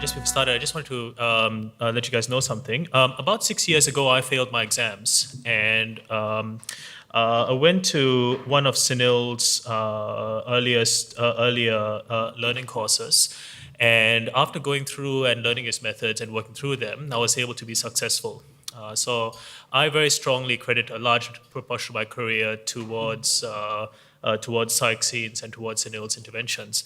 Just before started, I just wanted to let you guys know something. About 6 years ago, I failed my exams, and I went to one of Sunil's earlier learning courses. And after going through and learning his methods and working through them, I was able to be successful. So I very strongly credit a large proportion of my career towards psych scenes and towards Sunil's interventions.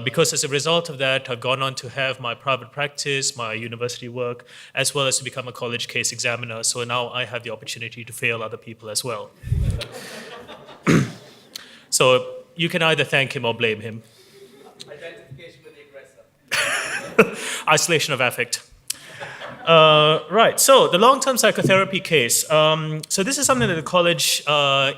Because as a result of that, I've gone on to have my private practice, my university work, as well as to become a college case examiner. So now I have the opportunity to fail other people as well. So you can either thank him or blame him. Identification with the aggressor. Isolation of affect. Right, so the long-term psychotherapy case. So this is something that the college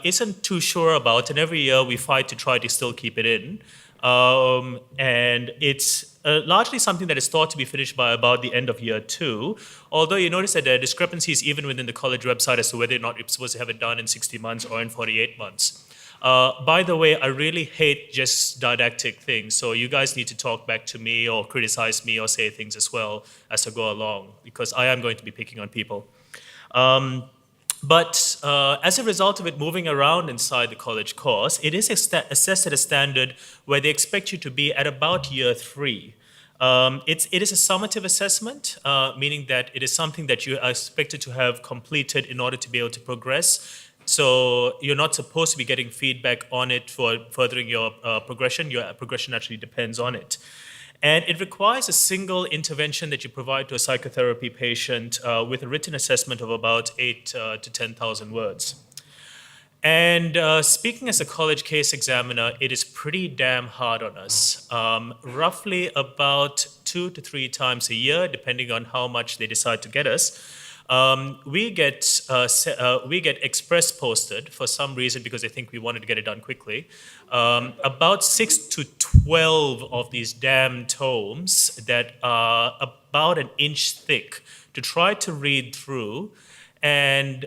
isn't too sure about, and every year we fight to try to still keep it in. And it's largely something that is thought to be finished by about the end of year 2, although you notice that there are discrepancies even within the college website as to whether or not you're supposed to have it done in 60 months or in 48 months. By the way, I really hate just didactic things, so you guys need to talk back to me or criticize me or say things as well as I go along, because I am going to be picking on people. But as a result of it moving around inside the college course, it is assessed at a standard where they expect you to be at about year 3. It is a summative assessment, meaning that it is something that you are expected to have completed in order to be able to progress. So you're not supposed to be getting feedback on it for furthering your progression. Your progression actually depends on it. And it requires a single intervention that you provide to a psychotherapy patient with a written assessment of about 8,000 to 10,000 words. And speaking as a college case examiner, it is pretty damn hard on us. Roughly about 2 to 3 times a year, depending on how much they decide to get us. We get express posted for some reason because they think we wanted to get it done quickly. About 6 to 12 of these damn tomes that are about an inch thick to try to read through, and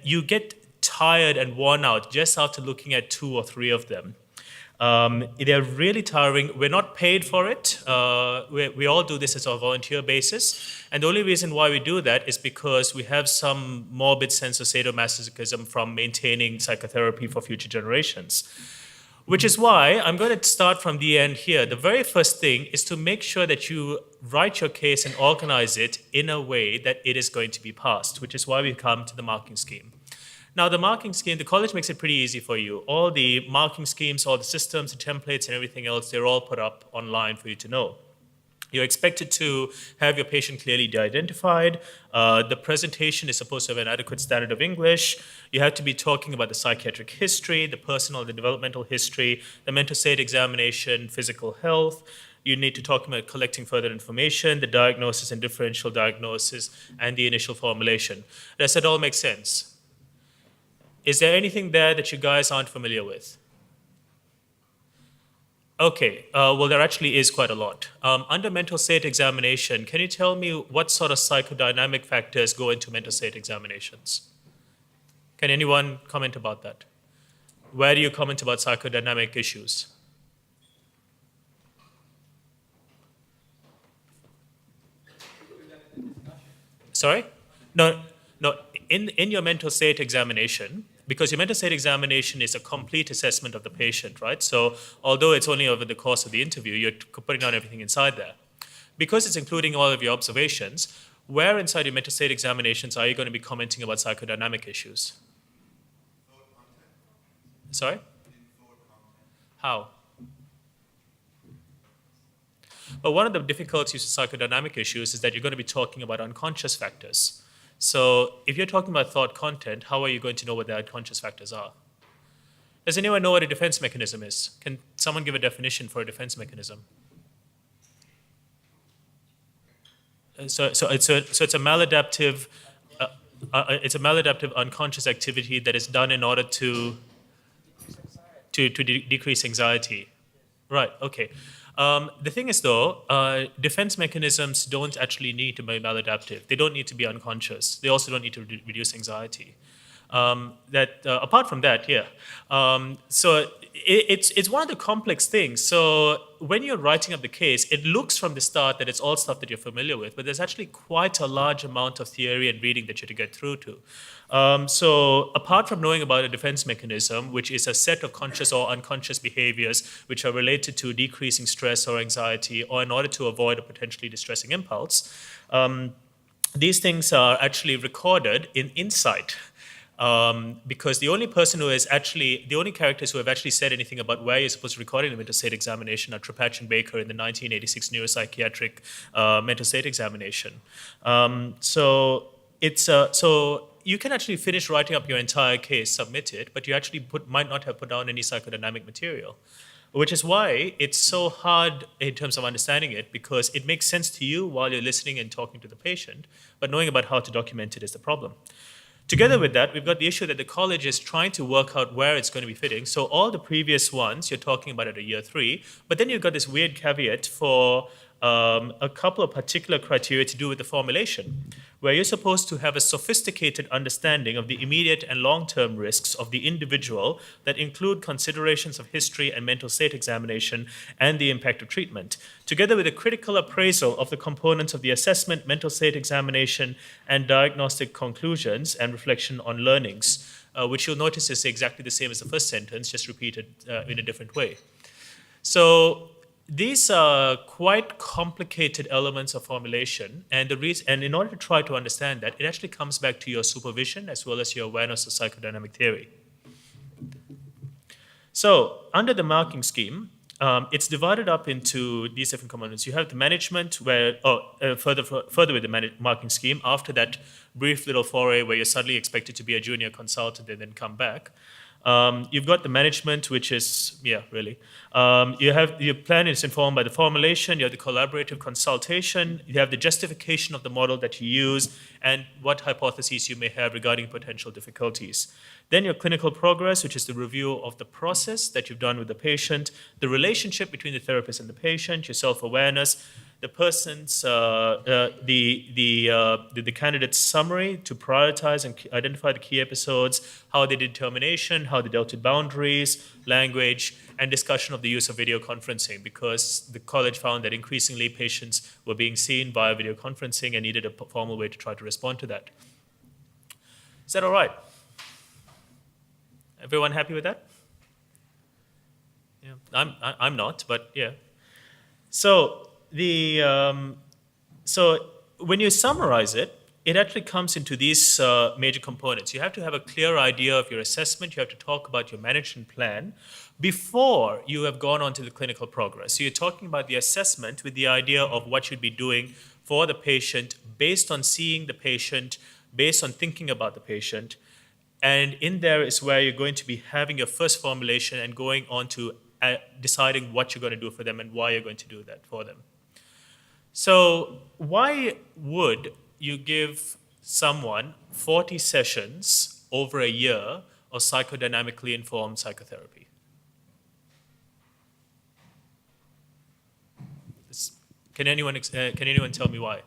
you get tired and worn out just after looking at 2 or 3 of them. They're really tiring. We're not paid for it. We all do this as a volunteer basis. And the only reason why we do that is because we have some morbid sense of sadomasochism from maintaining psychotherapy for future generations. Which is why I'm going to start from the end here. The very first thing is to make sure that you write your case and organize it in a way that it is going to be passed, which is why we come to the marking scheme. Now, the marking scheme, the college makes it pretty easy for you. All the marking schemes, all the systems, the templates, and everything else, they're all put up online for you to know. You're expected to have your patient clearly identified. The presentation is supposed to have an adequate standard of English. You have to be talking about the psychiatric history, the personal, the developmental history, the mental state examination, physical health. You need to talk about collecting further information, the diagnosis and differential diagnosis, and the initial formulation. Does that all make sense? Is there anything there that you guys aren't familiar with? Okay, well, there actually is quite a lot. Under mental state examination, can you tell me what sort of psychodynamic factors go into mental state examinations? Can anyone comment about that? Where do you comment about psychodynamic issues? Sorry? No, in your mental state examination, because your mental state examination is a complete assessment of the patient, right? So although it's only over the course of the interview, you're putting down everything inside there. Because it's including all of your observations, where inside your mental state examinations are you going to be commenting about psychodynamic issues? Sorry? How? But one of the difficulties with psychodynamic issues is that you're going to be talking about unconscious factors. So if you're talking about thought content, how are you going to know what the unconscious factors are? Does anyone know what a defense mechanism is? Can someone give a definition for a defense mechanism? So it's a maladaptive, unconscious activity that is done in order to decrease anxiety. Right, okay. The thing is though, defense mechanisms don't actually need to be maladaptive. They don't need to be unconscious. They also don't need to reduce anxiety. Apart from that, yeah. So it's one of the complex things. So when you're writing up the case, it looks from the start that it's all stuff that you're familiar with, but there's actually quite a large amount of theory and reading that you have to get through to. So apart from knowing about a defense mechanism, which is a set of conscious or unconscious behaviors which are related to decreasing stress or anxiety, or in order to avoid a potentially distressing impulse, these things are actually recorded in insight. Because the only characters who have actually said anything about where you're supposed to record in a mental state examination are Trapach and Baker in the 1986 neuropsychiatric mental state examination. So you can actually finish writing up your entire case, submit it, but you actually might not have put down any psychodynamic material, which is why it's so hard in terms of understanding it, because it makes sense to you while you're listening and talking to the patient, but knowing about how to document it is the problem. Together with that, we've got the issue that the college is trying to work out where it's going to be fitting. So all the previous ones you're talking about at a year 3, but then you've got this weird caveat for a couple of particular criteria to do with the formulation, where you're supposed to have a sophisticated understanding of the immediate and long-term risks of the individual that include considerations of history and mental state examination and the impact of treatment, together with a critical appraisal of the components of the assessment, mental state examination, and diagnostic conclusions and reflection on learnings, which you'll notice is exactly the same as the first sentence, just repeated in a different way. So these are quite complicated elements of formulation, and in order to try to understand that, it actually comes back to your supervision as well as your awareness of psychodynamic theory. So under the marking scheme, it's divided up into these different components. You have the management, further with the marking scheme, after that brief little foray where you're suddenly expected to be a junior consultant and then come back. You've got the management, which is, you have your plan is informed by the formulation, you have the collaborative consultation, you have the justification of the model that you use, and what hypotheses you may have regarding potential difficulties. Then your clinical progress, which is the review of the process that you've done with the patient, the relationship between the therapist and the patient, your self-awareness, the person's, the candidate's summary to prioritize and identify the key episodes, how they did termination, how they dealt with boundaries, language, and discussion of the use of video conferencing, because the college found that increasingly patients were being seen via video conferencing and needed a formal way to try to respond to that. Is that all right? Everyone happy with that? Yeah, I'm not, but yeah. So when you summarize it, it actually comes into these major components. You have to have a clear idea of your assessment. You have to talk about your management plan before you have gone on to the clinical progress. So you're talking about the assessment with the idea of what you'd be doing for the patient based on seeing the patient, based on thinking about the patient. And in there is where you're going to be having your first formulation and going on to deciding what you're going to do for them and why you're going to do that for them. So why would you give someone 40 sessions over a year of psychodynamically informed psychotherapy? Can anyone tell me why?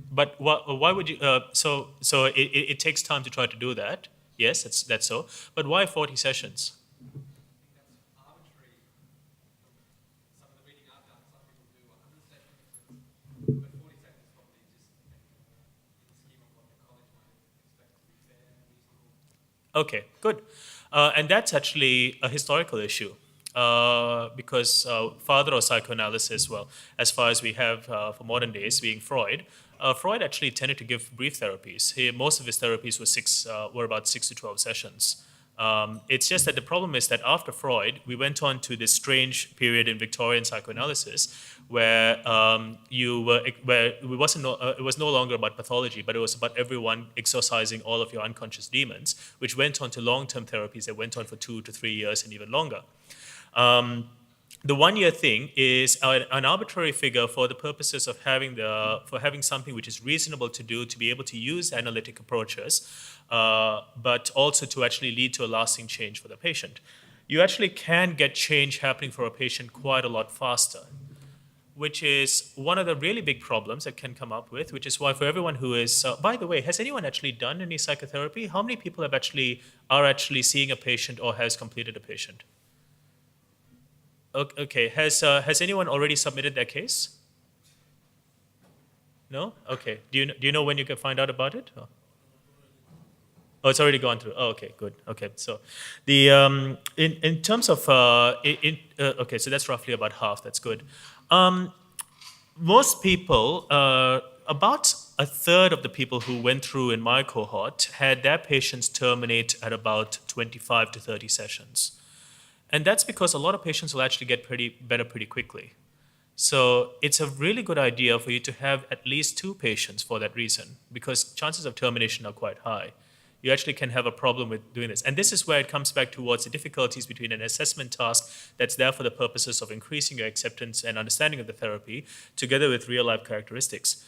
But why would you? So it takes time to try to do that. Yes, that's so. But why 40 sessions? That's arbitrary. Some of the reading I've done, some people do 100 sessions, but 40 sessions is probably just in the scheme of what the college might expect to be fair and reasonable. Okay, good. And that's actually a historical issue. Because father of psychoanalysis, well, as far as we have for modern days, being Freud, Freud actually tended to give brief therapies. Most of his therapies were about 6 to 12 sessions. It's just that the problem is that after Freud, we went on to this strange period in Victorian psychoanalysis where it was no longer about pathology, but it was about everyone exorcising all of your unconscious demons, which went on to long-term therapies that went on for 2 to 3 years and even longer. The 1-year thing is an arbitrary figure for the purposes of having something which is reasonable to do, to be able to use analytic approaches, but also to actually lead to a lasting change for the patient. You actually can get change happening for a patient quite a lot faster. which is one of the really big problems that can come up with, which is why for everyone who is, by the way, has anyone actually done any psychotherapy? How many people are actually seeing a patient or has completed a patient? Okay, has anyone already submitted their case? No? Okay. Do you know when you can find out about it? Oh, it's already gone through. Oh, okay, good. Okay, so the in terms of okay, so that's roughly about half. That's good. Most people, about a third of the people who went through in my cohort had their patients terminate at about 25 to 30 sessions, and that's because a lot of patients will actually get better pretty quickly. So it's a really good idea for you to have at least 2 patients for that reason, because chances of termination are quite high. You actually can have a problem with doing this. And this is where it comes back towards the difficulties between an assessment task that's there for the purposes of increasing your acceptance and understanding of the therapy, together with real-life characteristics.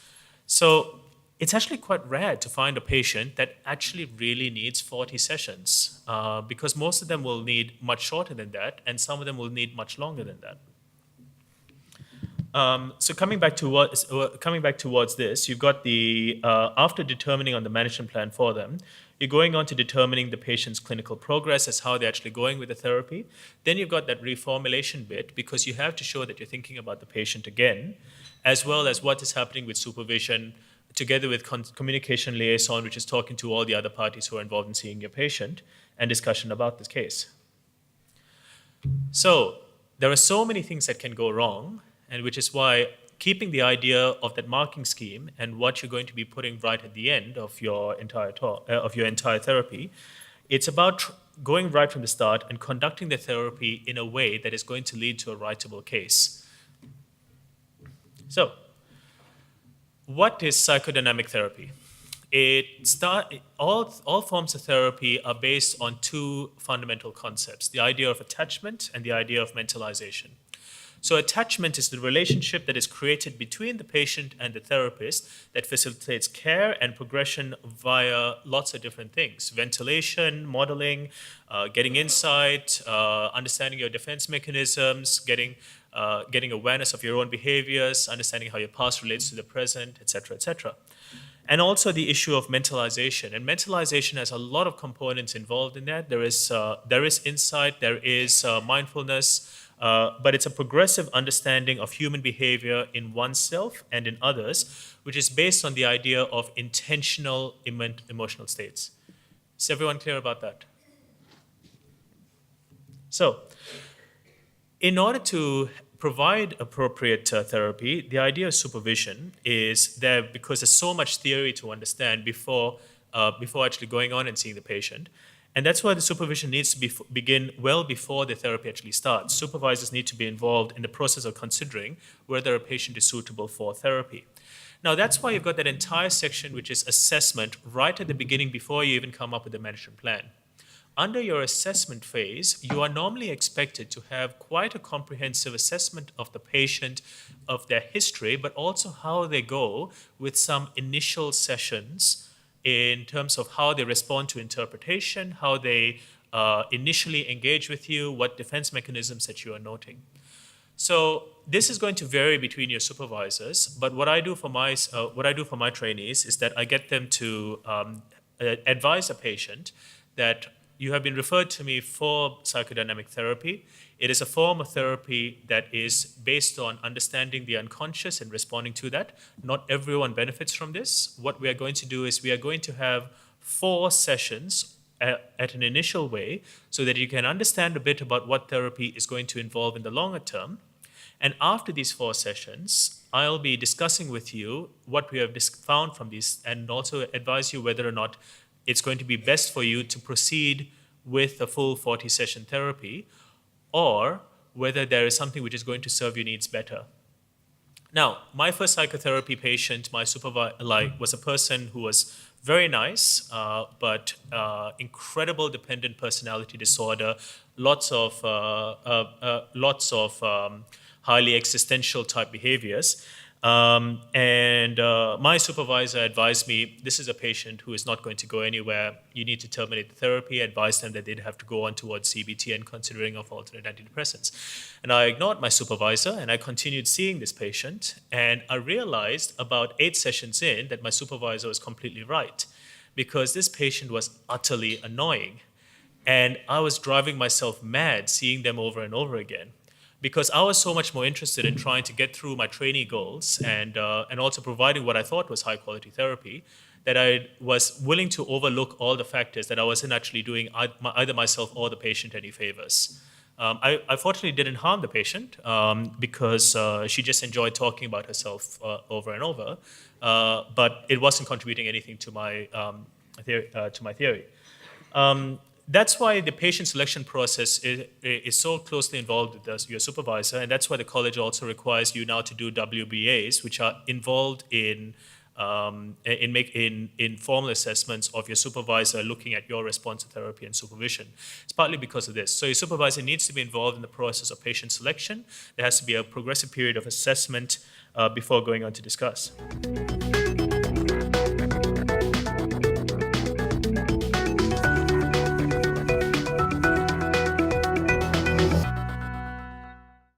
So it's actually quite rare to find a patient that actually really needs 40 sessions, because most of them will need much shorter than that, and some of them will need much longer than that. So coming back towards this, you've got the after determining on the management plan for them, you're going on to determining the patient's clinical progress as how they're actually going with the therapy. Then you've got that reformulation bit, because you have to show that you're thinking about the patient again, as well as what is happening with supervision, together with communication liaison, which is talking to all the other parties who are involved in seeing your patient, and discussion about this case. So there are so many things that can go wrong, and which is why keeping the idea of that marking scheme and what you're going to be putting right at the end of your entire therapy, it's about going right from the start and conducting the therapy in a way that is going to lead to a writable case. So, what is psychodynamic therapy? All forms of therapy are based on 2 fundamental concepts: the idea of attachment and the idea of mentalization. So attachment is the relationship that is created between the patient and the therapist that facilitates care and progression via lots of different things: ventilation, modeling, getting insight, understanding your defense mechanisms, getting awareness of your own behaviors, understanding how your past relates to the present, etc., etc. And also the issue of mentalization. And mentalization has a lot of components involved in that. There is insight, there is mindfulness, but it's a progressive understanding of human behavior in oneself and in others, which is based on the idea of intentional emotional states. Is everyone clear about that? So, in order to provide appropriate therapy, the idea of supervision is there because there's so much theory to understand before actually going on and seeing the patient. And that's why the supervision needs to begin well before the therapy actually starts. Supervisors need to be involved in the process of considering whether a patient is suitable for therapy. Now, that's why you've got that entire section, which is assessment, right at the beginning before you even come up with a management plan. Under your assessment phase, you are normally expected to have quite a comprehensive assessment of the patient, of their history, but also how they go with some initial sessions in terms of how they respond to interpretation, how they initially engage with you, what defense mechanisms that you are noting. So this is going to vary between your supervisors, but what I do for my trainees is that I get them to advise a patient that you have been referred to me for psychodynamic therapy. It is a form of therapy that is based on understanding the unconscious and responding to that. Not everyone benefits from this. What we are going to do is we are going to have 4 sessions at an initial way so that you can understand a bit about what therapy is going to involve in the longer term. And after these 4 sessions, I'll be discussing with you what we have found from these and also advise you whether or not it's going to be best for you to proceed with a full 40-session therapy, or whether there is something which is going to serve your needs better. Now, my first psychotherapy patient, my supervisor, was a person who was very nice, but incredible dependent personality disorder, lots of highly existential type behaviors. My supervisor advised me, this is a patient who is not going to go anywhere. You need to terminate the therapy. I advised them that they'd have to go on towards CBT and considering of alternate antidepressants. And I ignored my supervisor and I continued seeing this patient. And I realized about 8 sessions in that my supervisor was completely right, because this patient was utterly annoying. And I was driving myself mad seeing them over and over again, because I was so much more interested in trying to get through my trainee goals and also providing what I thought was high quality therapy, that I was willing to overlook all the factors that I wasn't actually doing either myself or the patient any favors. I fortunately didn't harm the patient because she just enjoyed talking about herself over and over, but it wasn't contributing anything to my theory. That's why the patient selection process is so closely involved with your supervisor, and that's why the college also requires you now to do WBAs, which are involved in formal assessments of your supervisor looking at your response to therapy and supervision. It's partly because of this. So your supervisor needs to be involved in the process of patient selection. There has to be a progressive period of assessment before going on to discuss.